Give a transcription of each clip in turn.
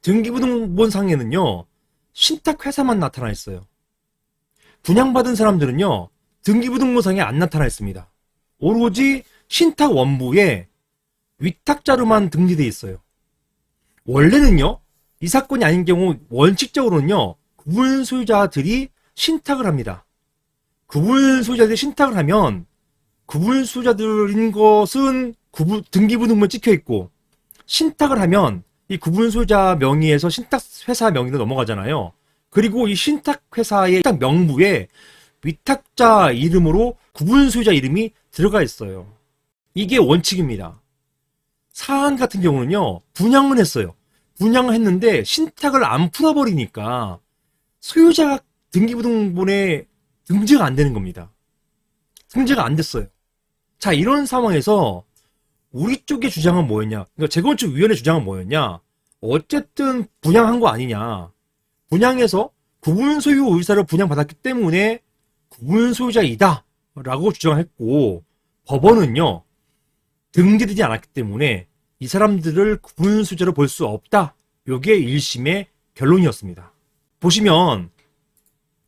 등기부등본상에는요, 신탁회사만 나타나 있어요. 분양받은 사람들은요, 등기부등본상에 안 나타나 있습니다. 오로지 신탁원부에 위탁자로만 등재되어 있어요. 원래는요, 이 사건이 아닌 경우 원칙적으로는요, 구분 소유자들이 신탁을 합니다. 구분 소유자들이 신탁을 하면 구분 소유자들인 것은 등기부등본에 찍혀 있고, 신탁을 하면 이 구분 소유자 명의에서 신탁회사 명의로 넘어가잖아요. 그리고 이 신탁회사의 신탁 명부에 위탁자 이름으로 구분 소유자 이름이 들어가 있어요. 이게 원칙입니다. 사안 같은 경우는요, 분양을 했어요. 분양을 했는데 신탁을 안 풀어버리니까 소유자가 등기부등본에 등재가 안 되는 겁니다. 등재가 안 됐어요. 자, 이런 상황에서 우리 쪽의 주장은 뭐였냐? 그러니까 재건축위원회 주장은 뭐였냐? 어쨌든 분양한 거 아니냐? 분양해서 구분 소유 의사를 분양받았기 때문에 구분 소유자이다 라고 주장했고, 법원은요, 등재되지 않았기 때문에 이 사람들을 구분 소유자로 볼 수 없다. 요게 1심의 결론이었습니다. 보시면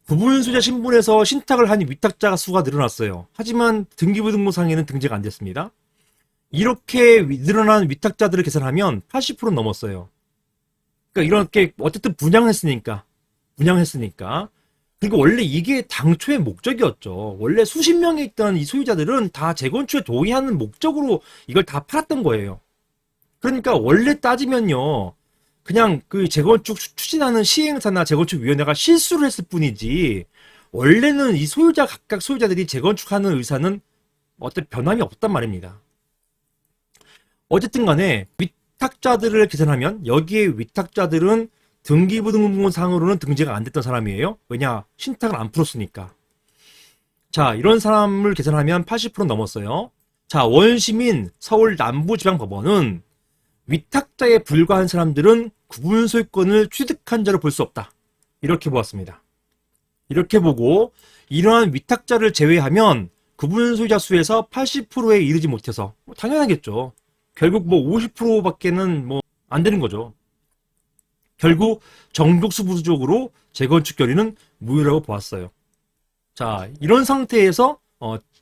구분 소유자 신분에서 신탁을 한 위탁자 수가 늘어났어요. 하지만 등기부등본상에는 등재가 안 됐습니다. 이렇게 늘어난 위탁자들을 계산하면 80% 넘었어요. 그러니까 이렇게 어쨌든 분양했으니까. 그리고 원래 이게 당초의 목적이었죠. 원래 수십 명에 있던 이 소유자들은 다 재건축에 동의하는 목적으로 이걸 다 팔았던 거예요. 그러니까 원래 따지면요, 그냥 그 재건축 추진하는 시행사나 재건축위원회가 실수를 했을 뿐이지, 원래는 이 각각 소유자들이 재건축하는 의사는 어떤 변함이 없단 말입니다. 어쨌든 간에 위탁자들을 계산하면 여기에 위탁자들은 등기부등본상으로는 등재가 안 됐던 사람이에요. 왜냐? 신탁을 안 풀었으니까. 자, 이런 사람을 계산하면 80% 넘었어요. 자, 원심인 서울 남부지방법원은 위탁자에 불과한 사람들은 구분 소유권을 취득한 자로 볼 수 없다. 이렇게 보았습니다. 이렇게 보고 이러한 위탁자를 제외하면 구분 소유자 수에서 80%에 이르지 못해서 당연하겠죠. 결국 50%밖에는 안 되는 거죠. 결국 정족수 부족으로 재건축 결의는 무효라고 보았어요. 자, 이런 상태에서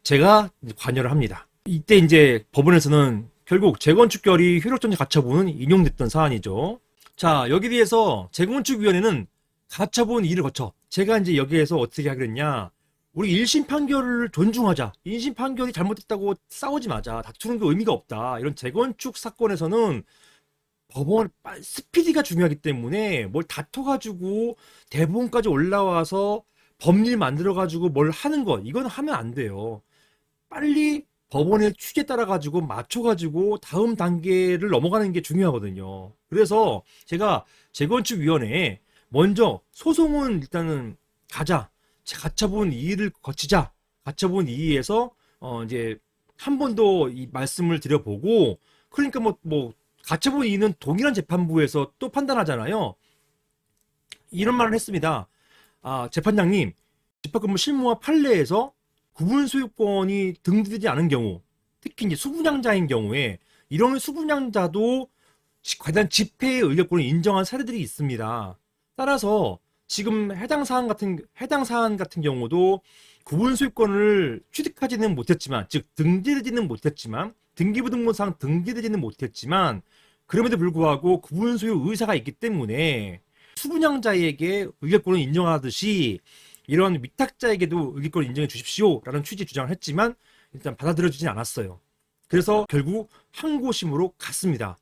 제가 관여를 합니다. 이때 이제 법원에서는 결국 재건축 결의 효력정지 가처분은 인용됐던 사안이죠. 자, 여기에 대해서 재건축위원회는 가처분 이의를 거쳐 제가 이제 여기에서 어떻게 하겠냐, 우리 1심 판결을 존중하자. 2심 판결이 잘못됐다고 싸우지 마자. 다투는 게 의미가 없다. 이런 재건축 사건에서는 법원 스피디가 중요하기 때문에 뭘 다퉈가지고 대법원까지 올라와서 법률 만들어가지고 뭘 하는 것, 이건 하면 안 돼요. 빨리 법원의 취지에 따라가지고 맞춰가지고 다음 단계를 넘어가는 게 중요하거든요. 그래서 제가 재건축위원회에 먼저 소송은 일단은 가자. 가처분 이의를 거치자. 가처분 이의에서 이제 한 번 더 이 말씀을 드려보고, 그러니까 가처분 이의는 동일한 재판부에서 또 판단하잖아요. 이런 말을 했습니다. 재판장님, 집합건물 실무와 판례에서 구분 소유권이 등재되지 않은 경우, 특히 이제 수분양자인 경우에 이런 수분양자도 과연 집회의 의결권을 인정한 사례들이 있습니다. 따라서 지금 해당 사안 같은 경우도 구분 소유권을 취득하지는 못했지만, 즉 등재되지는 못했지만, 등기부등본상 등재되지는 못했지만, 그럼에도 불구하고 구분 소유 의사가 있기 때문에 수분양자에게 의결권을 인정하듯이 이런 위탁자에게도 의결권을 인정해 주십시오라는 취지 주장을 했지만 일단 받아들여지진 않았어요. 그래서 결국 항고심으로 갔습니다.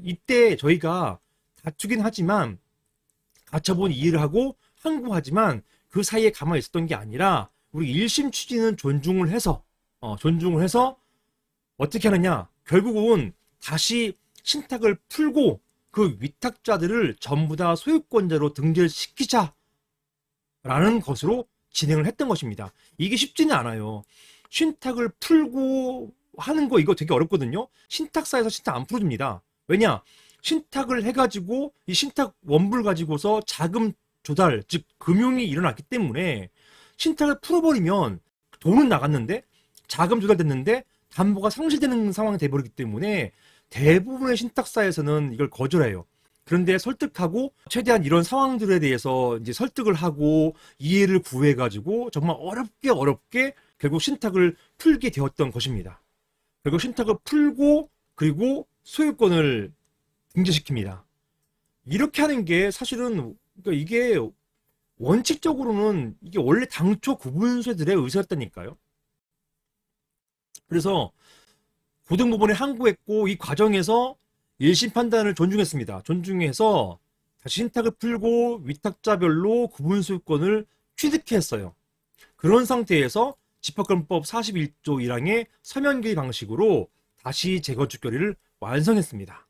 이때 저희가 다투긴 하지만 가처분 이의를 하고 항고하지만 그 사이에 가만히 있었던 게 아니라 우리 1심 취지는 존중을 해서 어떻게 하느냐, 결국은 다시 신탁을 풀고 그 위탁자들을 전부 다 소유권자로 등재를 시키자라는 것으로 진행을 했던 것입니다. 이게 쉽지는 않아요. 신탁을 풀고 하는 거 이거 되게 어렵거든요. 신탁사에서 신탁 안 풀어줍니다. 왜냐? 신탁을 해가지고 이 신탁 원부를 가지고서 자금 조달, 즉 금융이 일어났기 때문에 신탁을 풀어버리면 돈은 나갔는데 자금 조달됐는데 담보가 상실되는 상황이 돼버리기 때문에 대부분의 신탁사에서는 이걸 거절해요. 그런데 설득하고 최대한 이런 상황들에 대해서 이제 설득을 하고 이해를 구해가지고 정말 어렵게 결국 신탁을 풀게 되었던 것입니다. 결국 신탁을 풀고 그리고 소유권을 등재시킵니다. 이렇게 하는 게 사실은 그러니까 이게 원칙적으로는 이게 원래 당초 구분수들의 의사였다니까요. 그래서 고등법원에 항고했고 이 과정에서 1심 판단을 존중했습니다. 존중해서 다시 신탁을 풀고 위탁자별로 구분소유권을 취득했어요. 그런 상태에서 집합권법 41조 1항의 서면계의 방식으로 다시 재건축 결의를 완성했습니다.